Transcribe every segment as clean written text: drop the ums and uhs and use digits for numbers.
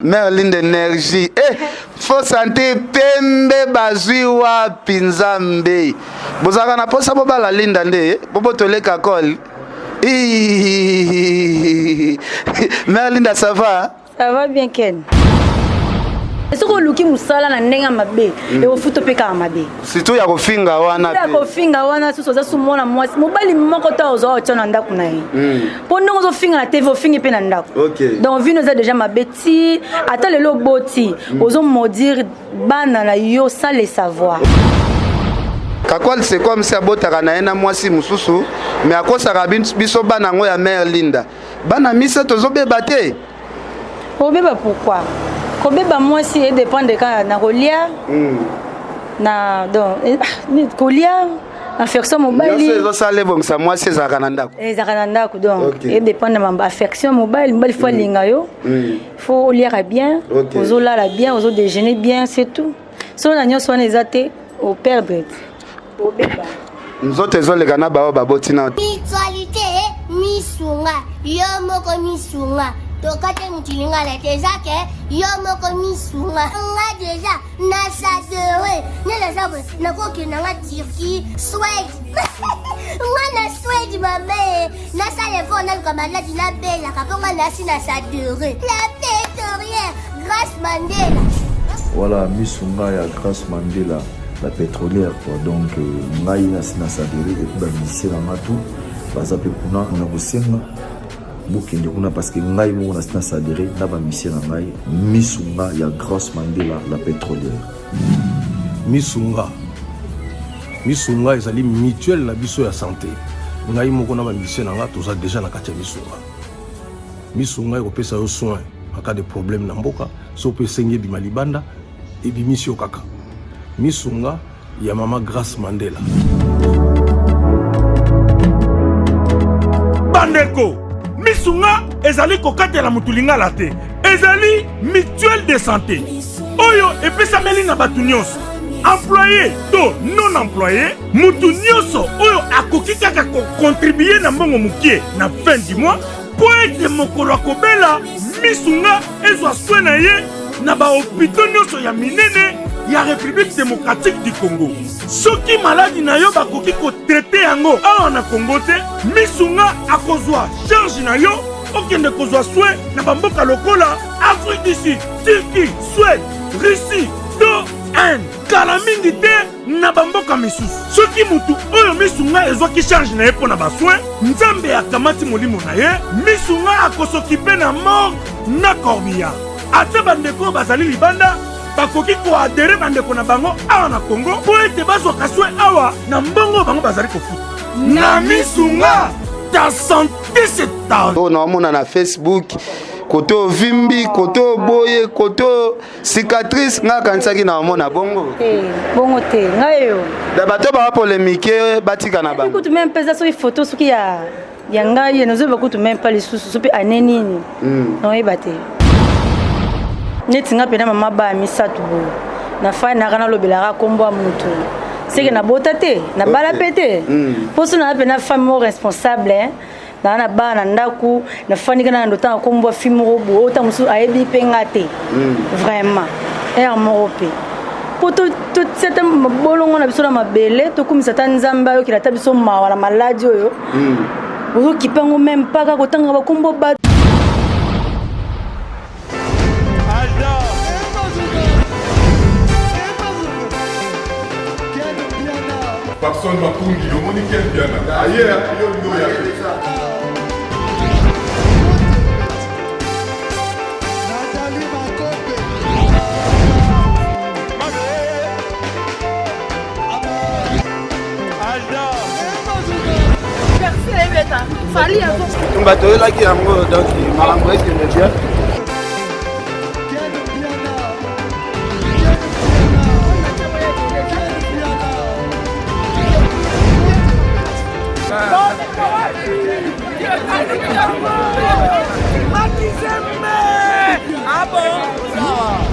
Merlin d'énergie. Faut santé pembe baziwa pinzambe. Bozaka na posa boba la linda nde. Bobo toleka kol. Merlinda, ça va? Ça va bien, Ken. Est-ce que luki musala na ndenga mabe e ofuto peka mabe? Surtout ya kofinga wana. Ya kofinga wana soza sumona mwasi. Mobali moko ta ozo otana ndako na ye. Pondo ozo finga na TV ofingi pe na ndako. OK. Donc vino za déjà mabeti, ata lelo boti, ozo modire bana na yo sans le savoir. Kakwal c'est comme si abotaka na ena mwasi mususu, mais akosaka biso bana ngo ya Merlinda. Bana misa tozo beba te. Obeba pourquoi? Kobeba mwasi e dépend de quand na kolia. Na donc ni kolia affection mobile. Yo sezo sale bon sa mwasi ezaka na ndako. Ezaka na ndako donc e dépend de ma affection mobile, mbali faut linga yo. Faut lire bien, ozo lala bien, ozo déjeuner bien, c'est tout. So na nyo sone ezate au perdre. Obeba. Nzote ezoleka na bao baboti na. Mutualité misunga, yo moko misunga. Tokate mutilinga la tezake, yo moko misunga. Nga déjà na sadere, ne la sabre na koki na nga Turquie, Suède. Nga na Suède mame, na sale fo na kamala dina bella kaponga na sina sadere. La pétrolière Grace Mandela. Voilà, misunga ya Grace Mandela. La pétrolière quoi donc ngai na sina sadere et puis ba misé na matu baza pe kuna na bosenga bokende kuna parce que ngai mo na sina sadere na ba misé na ngai misunga ya Grace Mandela la pétrolière. Misunga ezali mutuelle la biso ya santé ngai mo na ba misé na nga toza déjà na kati ya misunga ekopesa yo soin en cas de problème na mboka so pe sengi bima libanda et bimisio kaka. Misunga ya mama Grace Mandela. Bandeko, misunga ezali kokatela mutulinga la te. Ezali mutuelle de santé. Oyo epesa meli na batu nyonso. Employé to non employé, mutu nyonso oyo akoki kaka ko contribuer na mbongo mukie na fin du mois po ete mokolo akobela misunga ezwa soin na ye na ba hôpitaux nyonso ya minene ya République démocratique du Congo. Soki maladi na yo bakoki ko traiter yango awa na Congo te, misunga akozwa charge na yo okende kozwa soin na bamboka lokola Afrique du Sud, Turquie, Suède, Russie, to Inde. Kala mingi te na bamboka misusu. Soki mutu oyo misunga ezwaki charge na ye pona basoin, nzambe akamati molimo na ye, misunga akosokipe na mort na corbillard. Ate bandeko bazali libanda bakoki ko adere bandeko na bango awa na Congo po ete bazwa kaswe awa na mbongo bango bazali kofuta. Na misunga ta santé c'est ta. Oh na mona na Facebook koto vimbi koto boye koto cicatrice nga kansaki na mona bongo. Bongo te ngayo. Da bato ba polémique batika na bango. Écoute même pesa so photo soki ya ngai nous ba kutu même pas les sous sopi anenini. Non ebate. Netinga pena mama ba misatu bo na fa na kana lobelaka kombo mutu seke na botate na bala pete poso na pena femme responsable na ba na ndaku na fani kana ndota kombo film robo ota musu ayebi pengate vraiment et morope pour tout cette bolongo na biso na mabele to kumisa tanzamba yo kilata biso mawa na maladi oyo ozo kipango même pas ka kotanga ba kombo ba Personne m'a pour le monde qui est bien. Ailleurs,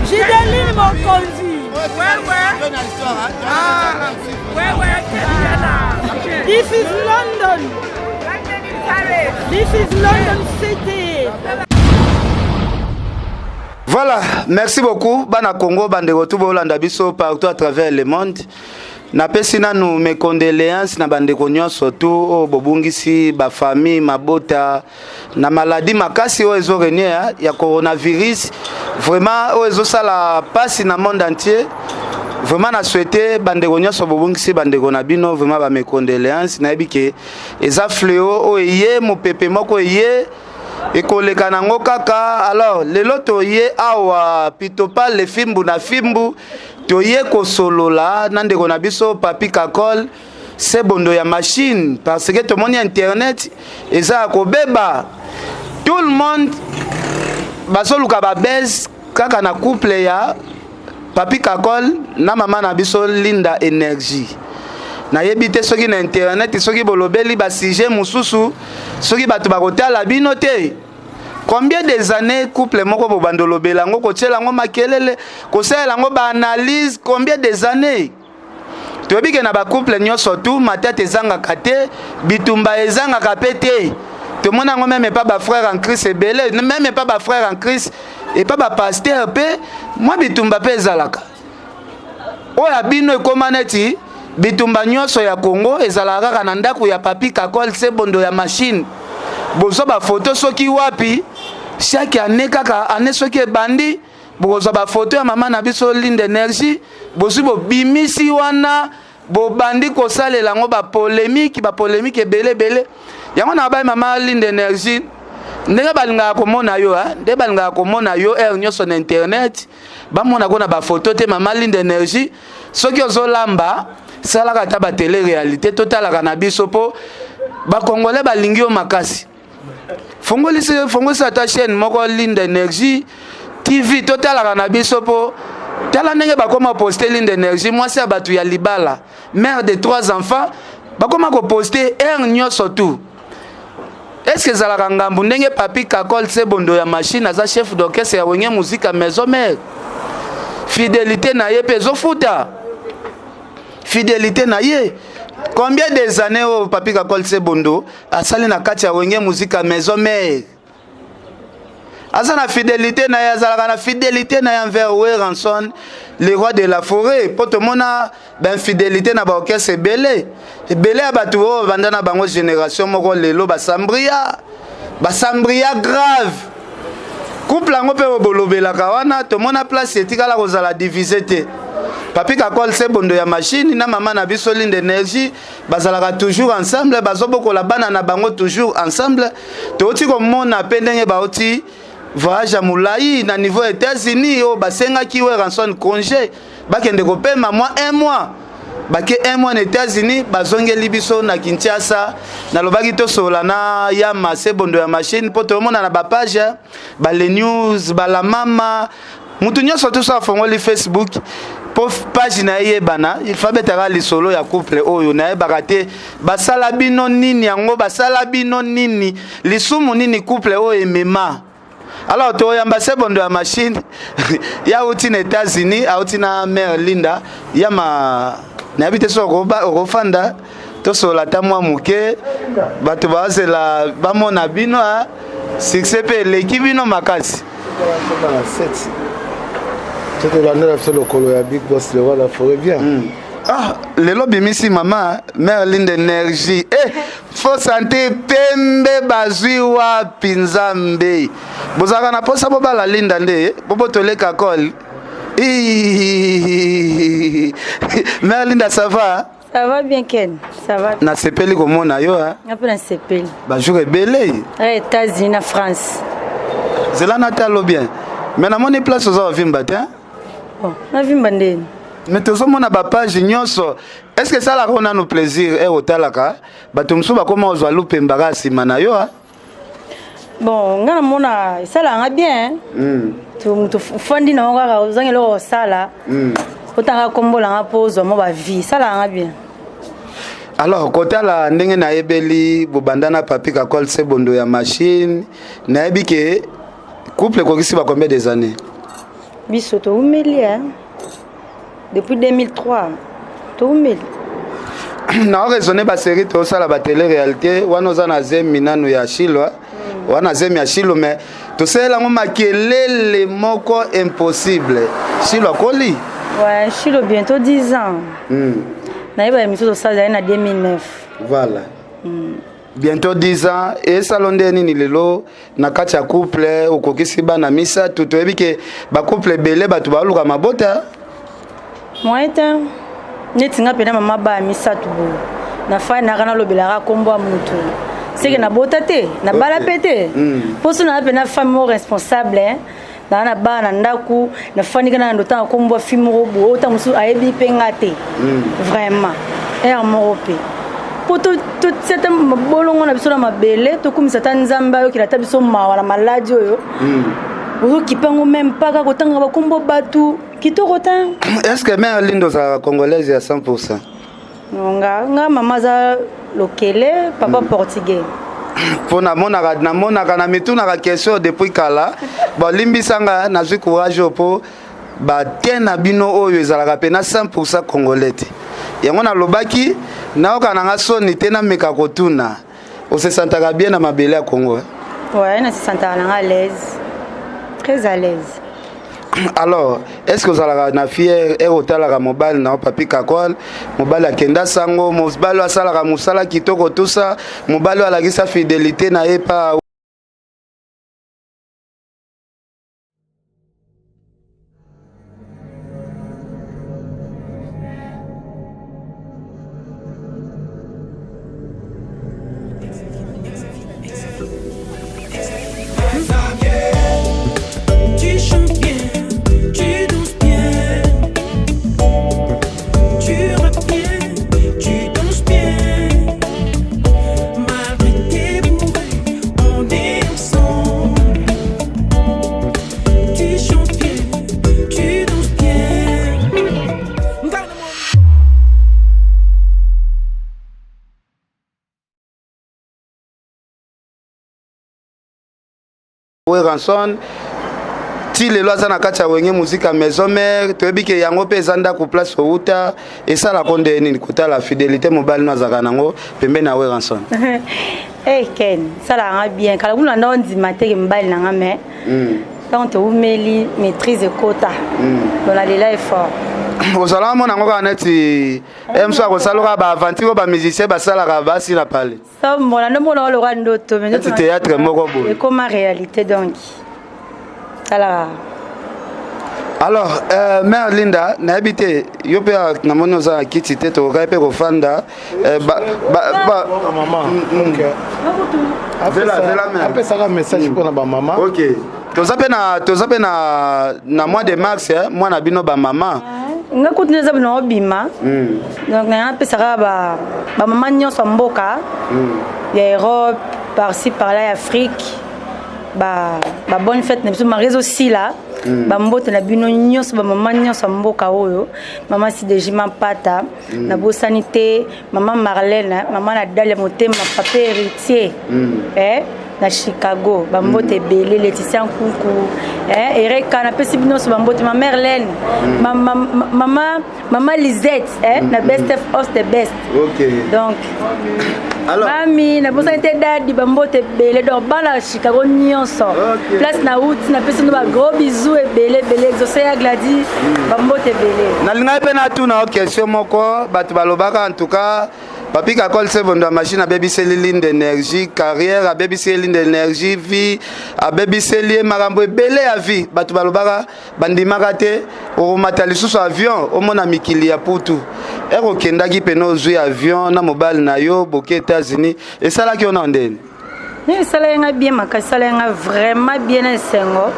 J'ai des livres mon conduit. This is London. This is London City. Voilà, merci beaucoup. Bana Congo, bande retour Bolanda biso partout à travers le monde. Na pesi nanu mes condoléances na bande konyo surtout au bobungisi ba famille mabota na maladie makasi o ezorenie ya coronavirus. Vraiment o ezosala passe na monde entier. Vraiment na souhaiter bande konyo so bobungisi bande konabino vraiment ba mes condoléances na ebike eza fléau o yé mo pepe moko yé ekoleka nango kaka. Alors lelo toye awa pitopa le fimbu na fimbu toye kosolola nandeko na biso Papi Kakol se bondo ya machine parce que tout le monde internet eza kobeba tout le monde basoluka ba base kaka na couple ya Papi Kakol na mama na biso Linda Energy na yebite soki na internet soki bolobeli ba sujet mususu soki bato bakotala bino te. Combien des années couple moko bo bandolo belango ko tselango makelele ko selango ba analyse combien des années to bike na ba couple nyoso tout matete ezanga kate bitumba ezanga kapete to mona ngo même pas ba frère en Christ ebele même pas ba frère en Christ et pas ba pasteur pe moi bitumba pe ezalaka oya bino ekomaneti bitumba nyoso ya Congo ezalaka na ndako ya Papi Kakol se bondo ya machine bozo ba photo soki wapi chaque année kaka année soki bandi bozo ba photo ya mama na biso Linda Energy bozo bo bimisi wana bo bandi ko salela ngo ba polémique ebele yango na ba mama Linda Energy ndenge balinga komona yo nde balinga komona yo nyoso na internet ba mona ko na ba photo te mama Linda Energy soki ozolamba salaka ta ba télé réalité totala kana biso po ba congolais balingi yo makasi fongolisa ta chaîne moko Linda Energy TV totala kana biso po tala ndenge bakoma poster Linda Energy moi c'est abatu ya libala mère de 3 enfants bakoma ko poster nyoso tout. Est-ce que zalaka ngambu ndenge Papi Kakol se bondo ya machine aza chef d'orchestre ya wenge musique maison mère fidélité na ye pezo futa fidélité na ye. Combien des années au Papi Kakol se bondo asali na kati ya wenge musique maison mère azana fidélité na ya zalaka na fidélité na ya envers Ranson le roi de la forêt poto mona ben fidélité na ba orchestre belé abatu o bandana bango génération moko lelo basambria grave couple ngo pe bolobela kawana to mona place etikala kozala divisité. Papi Kakol se bondo ya machine na mama na biso Linda Energy bazalaka toujours ensemble bazoboko la bana na bango toujours ensemble to oti ko mona pendenge ba oti voyage mulai na niveau États-Unis o basenga kiwe ranson congé bakende ko pema moi 1 mois bake 1 mois aux États-Unis bazongeli biso na Kinshasa na lobaki to sola na ya mase bondo ya machine poto mona na ba page ba les news ba la mama mutu nyonso to sa fongoli Facebook pour page na yebana il faut betara li solo ya couple oyo na yebaka te basala bino nini yango basala bino nini lisumu nini couple oyo emema. Alors to yamba se bondo ya machine ya uti na États-Unis a uti na mère Linda ya ma na habite so rofanda to sola ta mwa muke bato bazela bamona bino succès pe l'équipe bino makasi. C'était l'année de le colo ya Big Boss le roi la forêt bien. Ah, le lobby misi mama, mère Linda Energy. Faut santé pembe baziwa pinzambe. Bozaka na posa boba la Linda nde, bobo tole Kakol. Mère Linda ça va? Ça va bien Ken, ça va. Na sepeli komona yo ha? Après na sepeli. Ba jour belé. États-Unis na France. Zela na talo bien. Mais na moni place aux vimba hein? Bon, na vimba ndeni. Mais tout ça, mon page nyonso. Est-ce que ça la on a nos plaisir et au talaka? Batumsu ba comment on loupe embarassi manayo hein? Bon, ngana mona ça la bien. Tu fondi na ngaka ozangelo sala. Otanga kombola nga pose mo ba vie, ça la bien. Alors kota la ndenge na ebeli bobandana Papi Kakol se bondo ya machine na ebike couple ko kisi ba combien des années? Bisoto umelia. Depuis 2003, tout mille. Na raisonné ba série to sala ba télé réalité wana za na zemi nanu ya Shilo wana zemi ya Shilo mais tosala ngo makelele moko impossible Shilo akoli ouais Shilo bientôt 10 ans naïba émission tosala na 2009 voilà bientôt 10 ans et salonde nini lelo na kati ya couple okokisi bana misa toyebi ke ba couple belé batu baluka mabota moita neti nga pena mama ba misa tubu na fa na kana lobelaka kombo mutu c'est que na bota te na bala pété poso na pena femme responsable na bana ndaku na fani kana ndota kombo fimo robo ota musu ayebi penga te vraiment et moropé pour tout cette bolongo na biso na mabele to kumisa tanzamba yo kilata biso mawa na maladi oyo ozo kipango même pas ka kotanga ba kombo batu kitoko ta est-ce que mère Lindo za congolaise à 100% nga mama za lokele papa portugais pour na mona na mituna ka question depuis kala bon limbisanga na zwi courage po ba tena bino oyo ezalaka pena 100% congolais yango na lobaki na oka na soni tena meka kotuna o se sentaka bien na mabele ya Congo ouais na se sentaka à l'aise très à l'aise alors est-ce que vous allez na fier et otalaka mobile na papi kakol mobile akenda sango mobile asalaka musala kitoko tout ça mobile alakisa fidélité na epa ranson ti lelo aza na kati ya wenge muzika maison mère toyebi ke yango pe ezanda ku place outa esala konde nini kotala fidélité mobile no azaka nango pembe na we ranson eh ken sala nga bien kala kuna ndo ndima te ke mobile nanga mais quand tu umeli maîtrise quota dans la lela est fort osala mona ngo kana ti emso akosaloka ba aventure ba musicien basalaka basi na pale ça mona ndo mona lo rando to mais c'est théâtre moko bo et comme réalité donc alors mère Linda na habité yo pe na mono za kiti te to ka pe ko fanda maman OK après ça un message pour ba maman OK tozape na mois de mars moi na bino ba maman nga kutuneza bino obima donc na pesaka ba maman nyonso mboka ya Europe par-ci par-là Afrique ba bonne fête na biso marezo aussi là ba mbote na bino nyonso ba maman nyonso mboka oyo maman Sidejima Pata na bosanité maman Marlène maman Nadalia Motema papa héritier na Chicago ba mbote belé Laetitia Nkunku Ereka na pesi bino so ba mbote ma mère Lène maman Lisette na best of the best donc alors mami na bosanité dadi ba mbote belé donc bana Chicago nyonso place na out na pesi no ba gros bisous et belé exaucé ya Gladi ba mbote belé na linga pe na tuna question moko batu balobaka en tout cas Papi Kakol se vendre machine à baby ligne d'énergie, carrière à baby ligne d'énergie, vie à baby lié marambo belé à vie. Batu balobara bandi magate au matalisu sur avion au mon ami qui a pour tout. Et au Kenda qui peno jouer avion na mobile na yo boké États-Unis et ça là qui on en donne. Mais ça là bien maka ça là vraiment bien ensengo.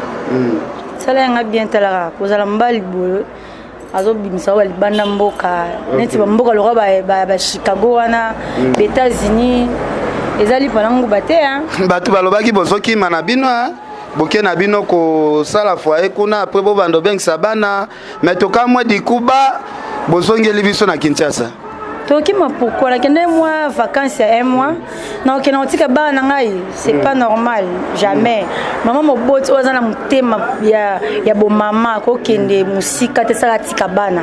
Ça là bien tala ko za mbali bolo. Azo bimisa wali banda mboka neti mboka lo ba Chicago wana États-Unis ezali palangu bate batu balobaki bozoki mana bino boke na bino ko sala foyer kuna après bo bando beng sabana mais to ka moi di Kuba bozongeli biso na Kinshasa toki ma pourquoi la kende moi vacances un mois non que non tika ba na ngai c'est pas normal jamais maman mo boti oza na mutema ya bo mama ko kende musika te sala tika bana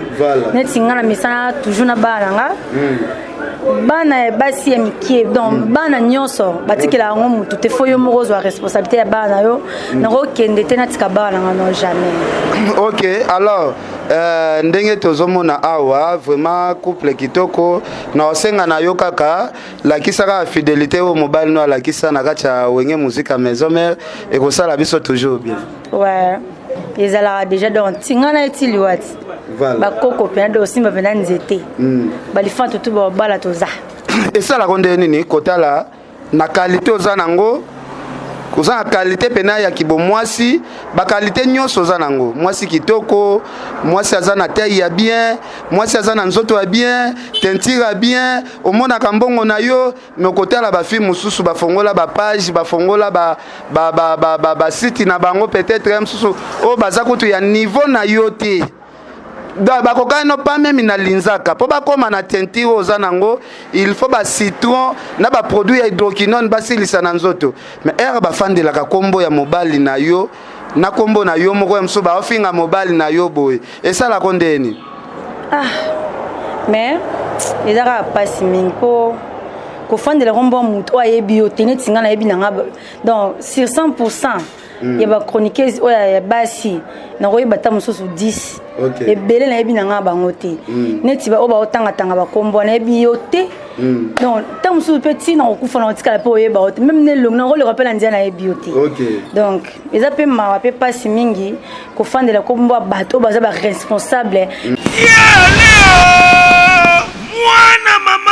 neti ngana misana toujours na bana nga bana basi ya mikie donc bana nyonso batikela yango mutu te fo yo moko ozwa responsabilité ya bana yo nakokende te natika bana ngano jamais. Ok, alors ndenge tozomona awa vraiment couple kitoko na osenga na yo kaka lakisaka fidélité au mobile no lakisa na kacha wenge muzika maison mère et ko sala biso toujours bien. Ouais. Ils allaient déjà donc tingana etili wati. Voilà. Ba koko penda aussi ba penda nzete. Ba lifan tout ba bala toza. Et ça la konde nini kotala na qualité oza nango koza na qualité pena ya kibo mwasi ba qualité nyonso oza nango mwasi kitoko mwasi aza na taille ya bien mwasi aza na nzoto ya bien teinture ya bien omona kambongo na yo me kotala ba film mususu ba fongola ba page ba fongola ba site na bango peut-être mususu o baza kutu ya niveau na yo te bakokai no pas même na linzaka po bakoma na teinture oza nango il faut ba citron na ba produit ya hydroquinone basilisa na nzoto mais ere bafandelaka kombo ya mobali na yo na kombo na yo moko ya mso baofinga mobali na yo boye esala kondeni mais ezaka pasi mingi po kofandela kombo mutu ayebi yo te neti nga nayebi nanga donc sur 100% ya ba chroniqueuse oya ya basi na koyeba ta mosusu 10 ebele nayebi nanga bango te neti ba oba otanga bakombo nayebi yo te donc ta mosusu petit na kokufa na otikala pe oyeba yo te même ne longo na koleka mpe na ndia nayebi yo te donc eza mpe mawa mpe pasi mingi kofandela kombo ya bato oyo baza baresponsable mwana mama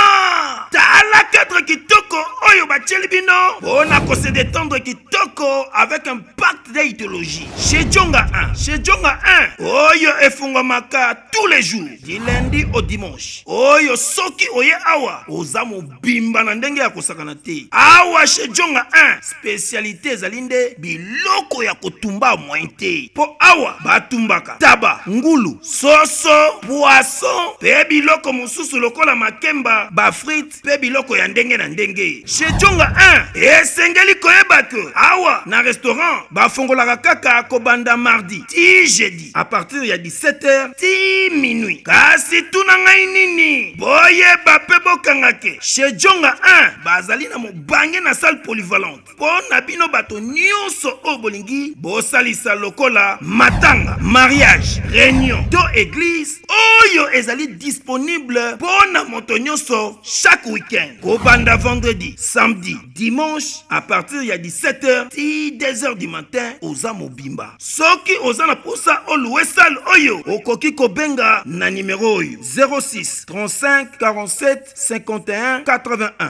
tala cadre kitoko oyo batieli bino mpona kose détendre kitoko avec un pacte d'idéologie chez Djonga 1 chez Djonga 1 oyo efungwamaka tous les jours du lundi au dimanche oyo soki oye awa oza mobimba na ndenge ya kosakana te awa chez Djonga 1 spécialité ezali nde biloko ya kotumba moyen te po awa batumbaka taba ngulu soso poisson pe biloko mosusu lokola makemba bafrite pe biloko ya ndenge na ndenge chez Djonga 1 esengeli koyeba ke awa na restaurant bafongolaka kaka kobanda mardi ti jeudi à partir ya 17h ti minuit kasi tuna ngai nini boyeba pe bokanga ke chez Djonga 1 bazali na mobange na salle polyvalente po na bino bato nyonso oyo bolingi bosalisa lokola matanga mariage réunion to église oyo ezali disponible po na moto nyonso chaque week-end kobanda vendredi samedi dimanche à partir ya 17h ti 2h du matin oza mobimba soki oza na posa oluwe salle oyo okoki kobenga na numero oyo 06 35 47 51 81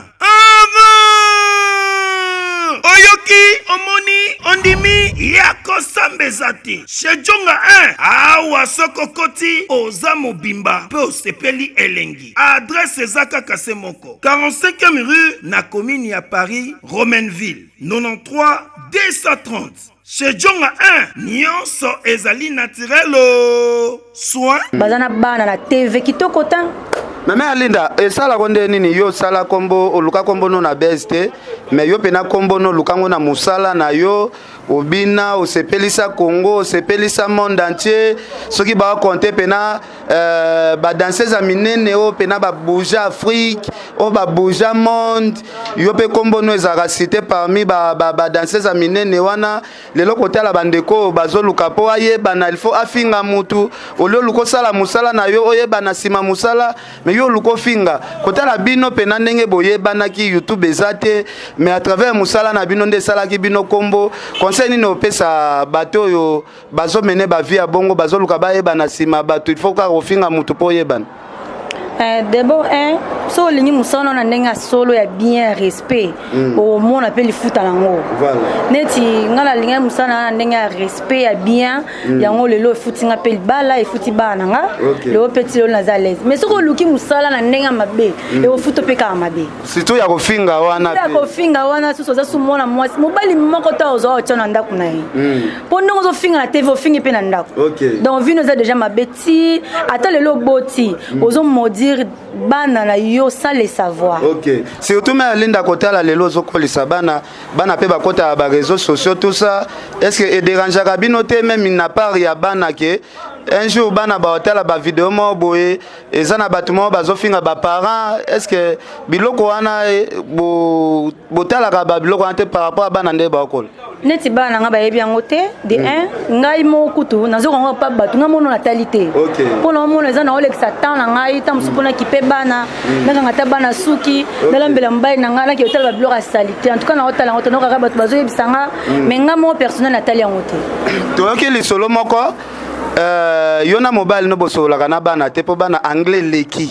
oyoki omoni ondimi ya kosambeza te chez Djonga 1 awa soko koti oza mobimba pe osepeli elengi adresse eza kaka se moko 45e rue na commune ya Paris Romainville 93 230 chez Djonga 1 nyonso ezali naturelo soin bazana bana na TV kitoko ta Mama Alinda, esala konde nini yo sala kombo oluka kombo no na beste mais yo pena kombo no lukango na musala na yo obina osepelisa Congo osepelisa monde entier soki ba compter pena ba danseuse minene o pena ba bouger Afrique o ba bouger monde yo pe kombo no ezaka cité parmi ba danseuse minene wana lelo kotala bandeko bazoluka po ayeba na il faut afinga mutu olio luko sala musala na yo oyeba na sima musala yo luko finga kotala bino pena ndenge boyeba na ki YouTube ezate mais à travers musala na bino nde sala ki bino kombo conseil ni opesa bato yo bazo mene ba vie ya bongo bazo luka ba yeba na sima bato il faut ka ofinga mutu po yeba d'abord so lingi musala na ndenge solo ya bien respect au monde appelle foot à lango voilà neti ngala lingi musala na ndenge ya respect ya bien yango lelo foot nga pe bala e foot bana nga le petit lo na zalez mais soko luki musala na ndenge mabe e o foot pe ka mabe surtout ya kofinga wana ya kofinga wana so za sumona mwasi mobali moko ta ozo otana ndaku na ye pondo ozo finga na TV ofingi pe na ndaku donc vino za déjà mabe ti ata lelo boti ozo dire bana na yo sans le savoir. Surtout mais Linda kotala lelo zokolisa bana pe bakota ba réseaux sociaux tout ça est-ce que dérange bino te même il n'a pas ya bana ke un jour bana ba hotel ba vidéo mo boye ezana batumo bazofinga ba parents est-ce que biloko wana botala ka ba biloko ante par rapport à bana nde ba okol neti bana nga bayebi yango te de un ngai mo kutu nazo kongo pa batu nga mono natalité pona mono ezana olekisa temps na ngai tam supona kipe bana nanga ngata bana suki dalambela mbai na nga na ki hotel ba biloko salité en tout cas na hotel ngo tonoka ka batu bazo yebisanga mais nga mo personnel natali yango te toyoki lisolo moko yona mobile no bosolaka na bana te po bana anglais leki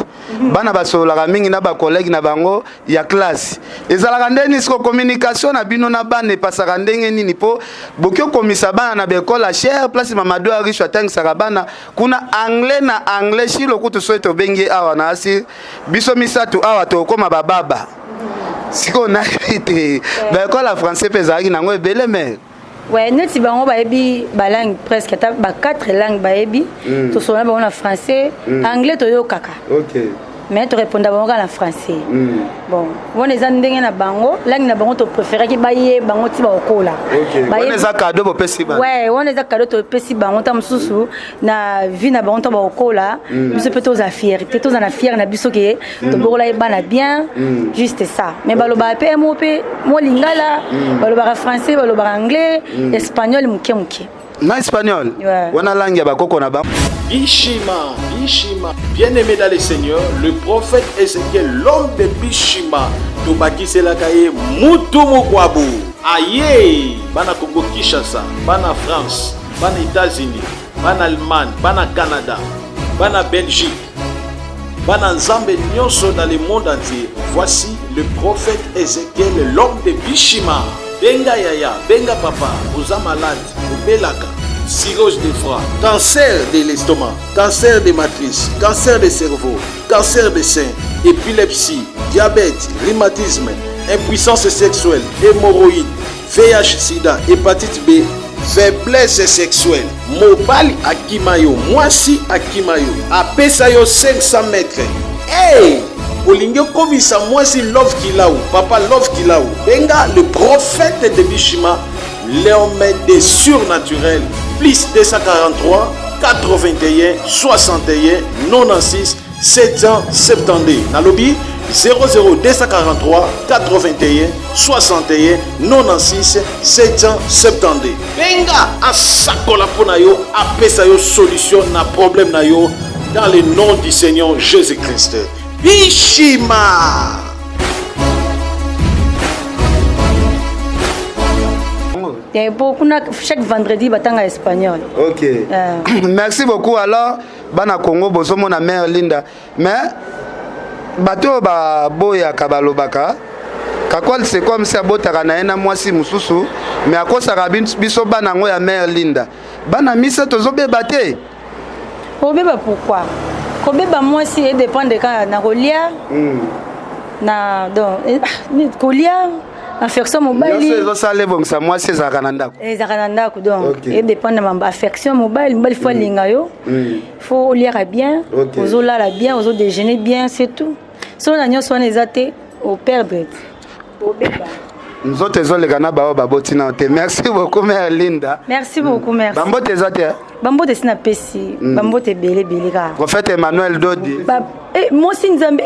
bana basolaka mingi na ba collègue na bango ya classe ezalaka ndeni siko communication na bino na bana epasaka ndenge nini po bokyo komisa bana na bekola cher place Mamadou Aricho atangisaka bana kuna anglais na anglais shilo kutu soito bengi awa na asi biso misatu awa to koma bababa siko na ite bekola français pezaki nango ebele mais ouais neti bango bayebi ba langue presque ba 4 langues bayebi to sona bango na français anglais to yo kaka OK mais to répondre bango na français bon on les ndenge na bango langue na bango to préférer ki baye bango ti ba okola on les a cadeau bo pesi ba ouais on les a cadeau to pesi bango tam susu na vie na bango to ba okola biso peut to za fierté to za na fier na biso ke to bokola e bana bien juste ça mais baloba pe mo lingala baloba français baloba anglais espagnol muke na espagnol wana langue ya bakoko na ba Bishima, bien-aimé dans le Seigneur, le prophète Ézéchiel, l'homme de Bishima, Tobaki Selakaye, Mutumu Kwabu, Aye, Bana Congo Kinshasa, Bana France, Bana États-Unis, Bana Allemagne, Bana Canada, Bana Belgique, Bana Nzambe Nyonso dans le monde entier. Voici le prophète Ézéchiel, l'homme de Bishima. Benga Yaya, Benga Papa, vous êtes malade, vous belaka. Cirrhose de foie, cancer de l'estomac, cancer des matrices, cancer des cerveaux, cancer des seins, épilepsie, diabète, rhumatisme, impuissance sexuelle, hémorroïdes, VIH, sida, hépatite B, faiblesse sexuelle, mobali akimayo, mwasi akimayo, apesayo 500 mètres. Hey! Olingyo komisa mwasi love kilaou, papa love kilaou. Benga le prophète de Bishima, l'homme des surnaturels. Plus 243 81 61 96 772. Nalobi 00243 81 61 96 772. Benga asakola pona yo apesa yo solution na problème na yo dans le nom du Seigneur Jésus-Christ. Bishima. Chaque vendredi, batanga espagnol. Ok. Merci beaucoup. Alors, bana Congo, bosomo na mère Linda. Mais, bato ba boya kabalobaka. Kakwal c'est comme ça botaka na ena mwasi mususu. Mais akosa rabin biso bana ngo ya mère Linda. Bana misa tozobe bate. Obeba pourquoi? Kobeba mwasi et dépend de quand na kolia. Na donc kolia. Affection mobile. Yo ça le bon ça moi c'est zakananda. Zakananda donc et dépend de ma affection mobile, il faut linga yo. Faut lire bien, ozo la bien, ozo déjeuner bien, c'est tout. So na nyo so na ezate au perdre. Au beba. Nous autres les gana ba botina te. Merci beaucoup mère Linda. Merci beaucoup merci. Bambote ezate. Bambote sina pesi, bambote belé ka. Prophète Emmanuel Dodi. Moi Sinzambe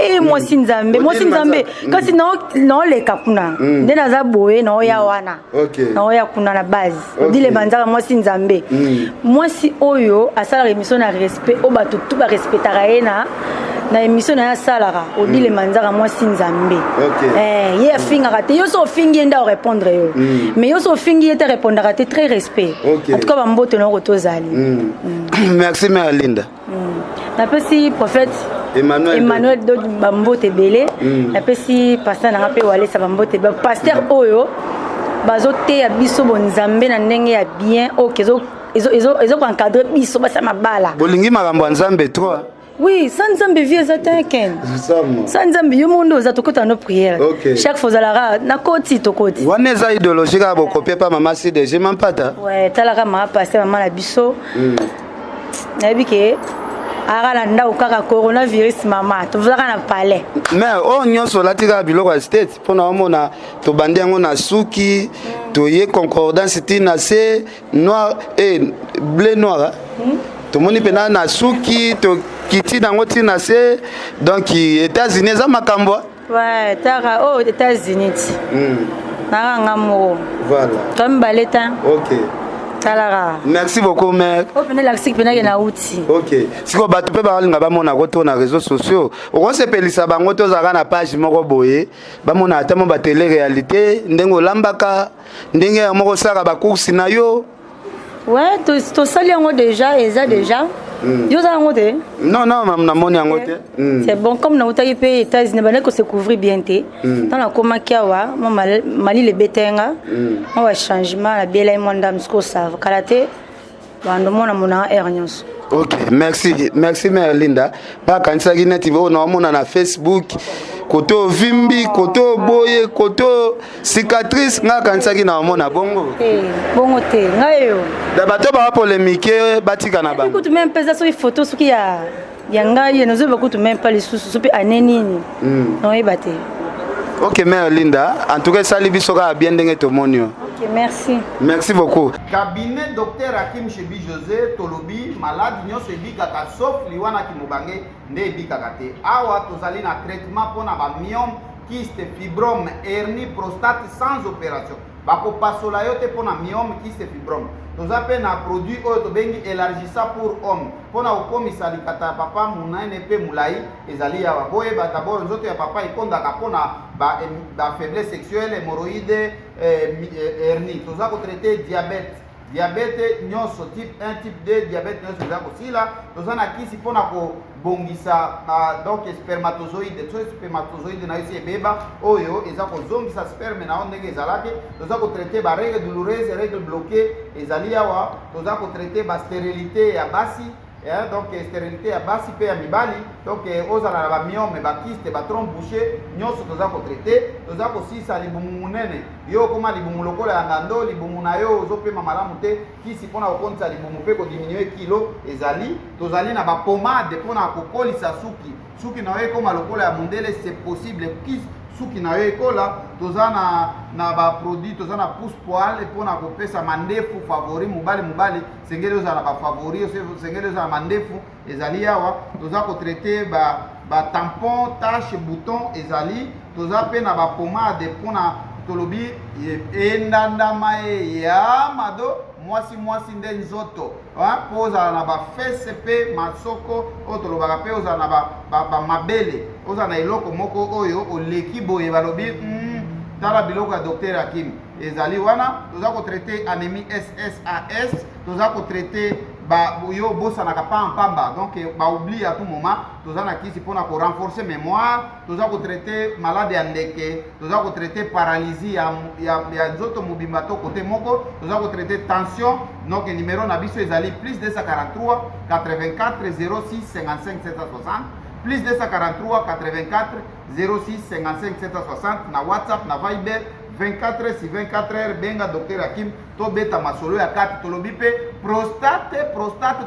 kasi no le kapuna ndena za boye no ya wana no ya kuna na base dile banzaka moi Sinzambe moi si oyo asala émission na respect o batu tout ba respectara ena na émission na salara o dile manzaka moi Sinzambe ye afinga kate yo so fingi enda répondre yo mais yo so fingi ete répondre kate très respect en tout cas bambote no kotozali merci mère Linda na pesi prophète Emmanuel Dodi Bambote Belé na pesi pasteur na pe wale sa Bambote pasteur oyo bazote ya biso bonzambe na ndenge ya bien okezo ezo encadrer biso basa mabala bolingi makambo nzambe 3 oui sans nzambe vie zatanken sans nzambe yo mondo za tokota no prière chaque fois zalara na koti tokoti wana za idéologie ka bokopie pa mama si de je mampata ouais talaka ma pasteur mama na biso na bike ara nda ukaka coronavirus mama to vzaka na palais mais on nyonso latika biloko state pona omona to bandi yango na suki to ye concordance tina c'est noir et bleu noir tomoni pena na suki to kiti nango tina se donc États-Unis eza makambo ouais tara oh États-Unis nanga mo voilà comme baleta OK talara merci beaucoup mec oh pena la sik pena na outi OK siko bato pe balinga bamona ko na réseaux sociaux o se pelisa bango to zaka na page moko boye bamona ata mo ba télé réalité ndengo lambaka ndenge moko saka ba course na yo ouais to sali yango déjà eza déjà yo za yango te non na moni yango te c'est bon comme na utaki pe États-Unis bana ko se couvrir bien te dans la koma kiawa mali le betenga on va changement la bela monda msko sava kalate bando mona mona ernyos. OK merci mère Linda pa kanisa gineti vo na mona na Facebook koto vimbi koto boye koto cicatrice nga kanisa gina mona bongo bongo te ngayo da bato ba polémique batika na bango écoute même pesa sur photo ce qui ya ngai nous ba kutu même pas les sous pe anenini non ebate. OK mère Linda en tout cas sali bisoka bien ndenge to monio. OK merci beaucoup. Cabinet docteur Hakim Chebi José Tolobi malade nyonso ebikaka sauf liwana kimobange nde ebikaka te awa tozali na traitement pona ba myome kyste fibrome hernie prostate sans opération bakopasola yo te pona myome kyste fibrome toza pe na produit oyo tobengi élargissant pour homme pona kokomisa likata ya papa munene pe mulai ezali yawa boyeba d'abord nzoto ya papa ekondaka pona ba faiblesse sexuelle hémorroïde hernie toza kotraite diabète nyonso type 1 type 2 diabète nyonso eza kosila toza na kisi mpona kobongisa donc spermatozoïde so spermatozoïde na yo si ebeba oyo eza kozongisa sperme na yo ndenge ezalaki toza kotraite barègle douloureuse règle bloquée ezali awa toza kotraite bastérilité ya basi donc stérilité ya basi pe ya mibali donc ozala na bamiome bakiste batrompe bouché nyonso toza kotraite toza kosisa libumu munene yo okoma libumu lokola ya ngando libumu na yo ozopema malamu te kisi mpona kokondisa libumu mpe kodiminue kilo ezali tozali na bapomade mpona kokolisa suki na yo ekoma lokola ya mondele c'est possible kisi suki na yo ekola toza na baproduit toza na pousse poil mpona kopesa mandefu favori mobali sengeli ozala na bafavori sengeli ozala na mandefu ezali awa toza kotraite batampon tache bouton ezali toza mpe na bapomade mpona tolobi endandama ya mado mwasi nde nzoto mpo ozala na bafese mpe masoko oyo tolobaka mpe ozala na bamabele ozala na eloko moko oyo oleki boye balobi tala biloko ya docteur Hakim ezali wana toza kotraite anémie SSAS toza kotraite yo bosanaka pamba donc baoublie à tout moment toza na kisi mpona korenforcer mémoire toza kotraite malade ya ndeke toza kotraite paralysie ya nzoto mobimba to kote moko toza kotraite tension donc numéro na biso ezali plus 243 84 06 55 760 plus 243 84 06 55 760 na WhatsApp na Viber 24 heures sur 24 heures benga docteur Hakim to beta masolo ya kati tolobi pe prostate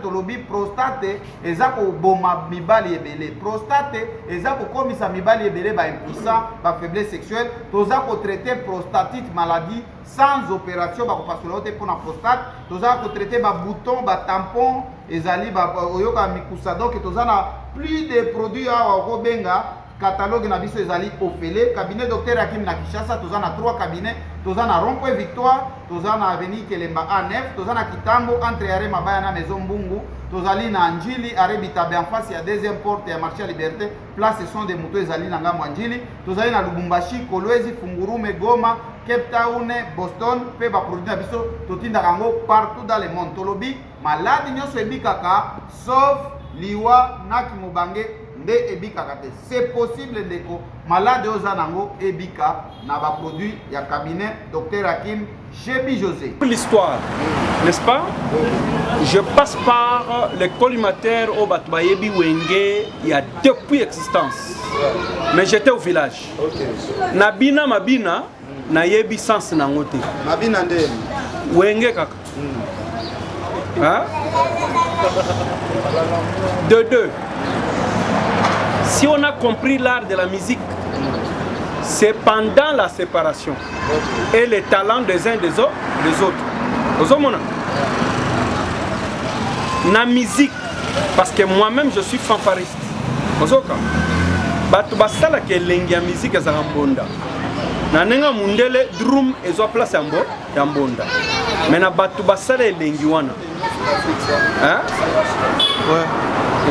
tolobi prostate eza ko boma mibali ebele prostate eza ko komisa mibali ebele ba impuissant ba faiblesse sexuelle toza ko traiter prostatite maladie sans opération ba ko pasola te pona prostate toza ko traiter ba bouton ba tampon ezali ba oyoka mikusa donc toza na plus de produits awa ko benga catalogue na biso ezali ofele cabinet docteur Hakim na Kinshasa toza na 3 cabinets toza na Rond-Point Victoire toza na avenue Kelemba A9 toza na Kitambo entre arrêt Mabaya na Maison Mbungu tozali na Njili arrêt Bitabe en face ya deuxième porte ya marché ya Liberté place son de moto ezali na ngambo Njili tozali na Lubumbashi Kolwezi Fungurume Goma Cape Town Boston pe ba produit na biso totinda kango partout dans le monde tolobi malade nyonso ebikaka sauf liwa na kimobange nde ebikaka te c'est possible ndeko malade oza nango ebika na ba produit ya cabinet docteur Hakim Chebi José. L'histoire, n'est-ce pas? Je passe par les collimateurs au Batbayebi Wenge il y a depuis existence. Mais j'étais au village. Nabina Mabina na yebi sens nangote. Mabina nde Wenge kaka. Hein? De deux. Si on a compris l'art de la musique, c'est pendant la séparation et les talents des uns des autres. na musique parce que moi-même je suis fanfariste. Ozoka bato basala ke lengi ya musique za mbonda. Na nenga mundele drum ezo place ya mbonda. Mais na bato basala lengi wana. Hein? Ouais.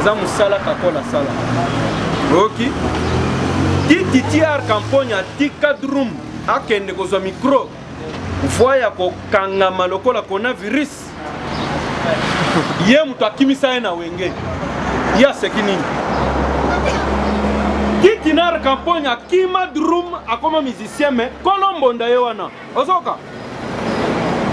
Eza musala kakola sala. OK. Titi ar campagne tika drum akende kozwa micro. Voya ko kanga maloko la coronavirus. Ye mutu akimisa na wenge. Ya sekinini. Titi nar campagne akima drum akoma musicien mais kolombo ndaye wana. Ozoka.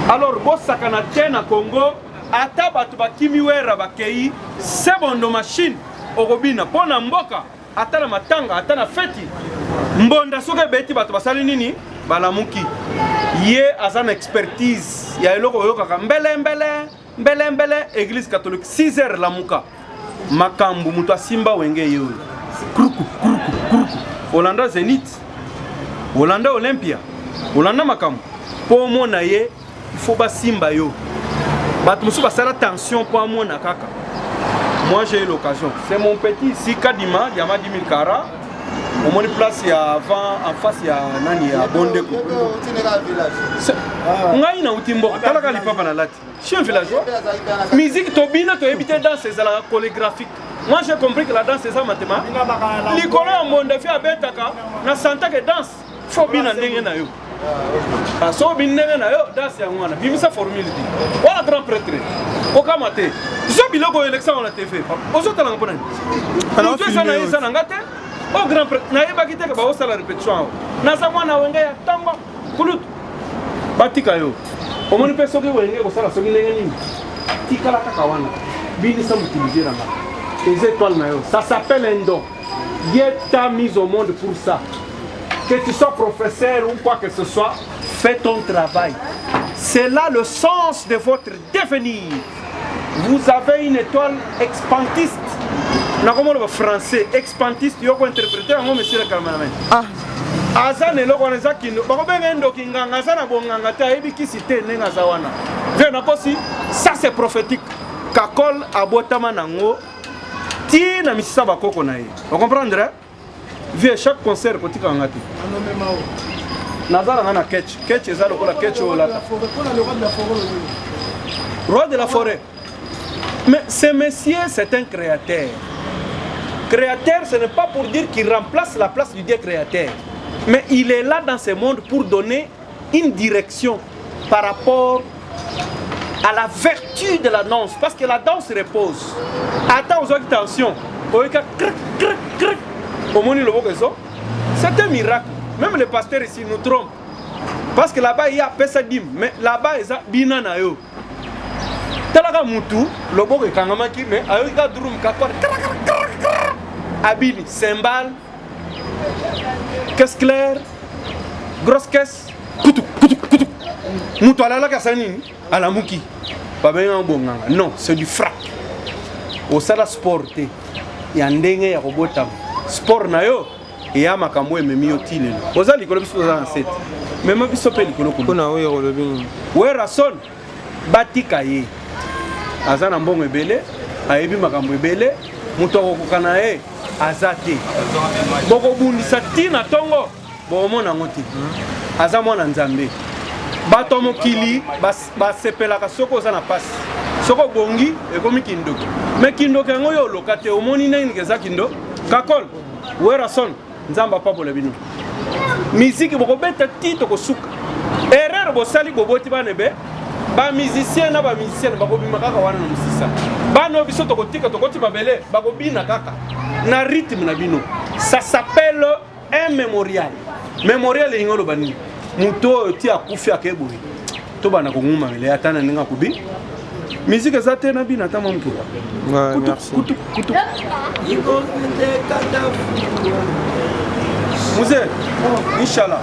Alors bosaka na tena Congo ata batu bakimi wera bakei sebondo machine okobina pona mboka ata na matanga ata na feti mbonda soke beti batu basali nini balamuki ye azana expertise ya eloko yoka mbele église catholique 6h lamuka makambu mutu asimba wenge yo kruku Olanda Zenith Olanda Olympia Olanda makambu po mona ye il faut basimba yo bato musu basala attention pour moi na kaka. Moi j'ai eu l'occasion, c'est mon petit ici Kadima, il y a 10 000 carats. Au moins place il y a avant en face il y a nani à Bondeko. Ngai na utimbo talaka li papa na lati. Je suis un villageois. Musique tobina to éviter danse za la chorégraphique. Moi j'ai compris que la danse c'est ça mathématique. Likolo ya monde fait abetaka na santa que danse faut bina ndenge na yo. So binenge na yo danse ya ngwana. Bimisa formule. Wala grand prêtre. Okamate. So biloko élection on a TV. Ozo talanga pona. Alors tu sana isa na ngate. Au grand prêtre na yeba kiteka ba osala répétition. Na sa mwana wenge ya tango kulut. Batika yo. Omoni peso ke wenge ko sala soki ndenge nini. Tikala kaka wana. Binisa mutiliser nga. Les étoiles na yo. Ça s'appelle un don. Dieu t'a mis au monde pour ça. Que tu sois professeur ou quoi que ce soit, fais ton travail. C'est là le sens de votre devenir. Vous avez une étoile expantiste. Na comment le français expantiste yo ko interpréter en monsieur le cameraman. Azan eloko wana zakindo. Bako benga ndo kinganga sana bonganga ta ebiki cité nenga zawana. Vena kosi ça c'est prophétique. Kakol abotama nango ti na misisa bakoko na ye. Vous comprendre? Viens chaque concert pour tika ngati. Nazara ngana ketch ezalo kola ketch ola. Roi de la forêt. Mais ce monsieur c'est un créateur. Créateur ce n'est pas pour dire qu'il remplace la place du Dieu créateur. Mais il est là dans ce monde pour donner une direction par rapport à la vertu de la danse. Parce que la danse repose. Attends aux attention. C'est un miracle. Même le pasteur ici nous trompe. Parce que là-bas il y a Pesadim. Mais là-bas il y a Binana yo. Talaga mutu, lobo ke kangamaki mais ayo ka drum kakor. Abili, cymbale, caisse claire, grosse caisse, kutu. Mutu alala kasani ala muki. Babenga bonganga. Non, c'est du frac. Au sala sporté. Ya ndenge ya robota. Sport na yo ya makambo ememi yo tilelo. Oza likolo biso za ancêtre. Même biso pe likolo ko. Kuna oyo rolobi. We rason batika ye. Azana mbongo ebele, ayebi makambo ebele, mutu akokana ye azate. Boko bundisa tina tongo, bomona ngoti. Aza mwana nzambe. Bato mokili basepelaka soko za na pasi. Soko bongi ekomi kindoki. Mais kindoki yango yo lokate omoni nini keza kindo? Kakol, wera son, nzamba pa bola bino. Musique boko beta tito ko suka. Erreur bo sali boboti banebe. Ba musicien na ba musicienne bako bima kaka wana na musisa. Bano biso to kotika to koti babele bako bina kaka. Na rythme na bino. Ça s'appelle un mémorial. Mémorial ingolo bani. Muto ti akufi akeboyi. To bana ko nguma ile atana ninga kubi. Musique za tena bina tama mtu. Ouais, merci. Kutu. Muse, Inch'Allah.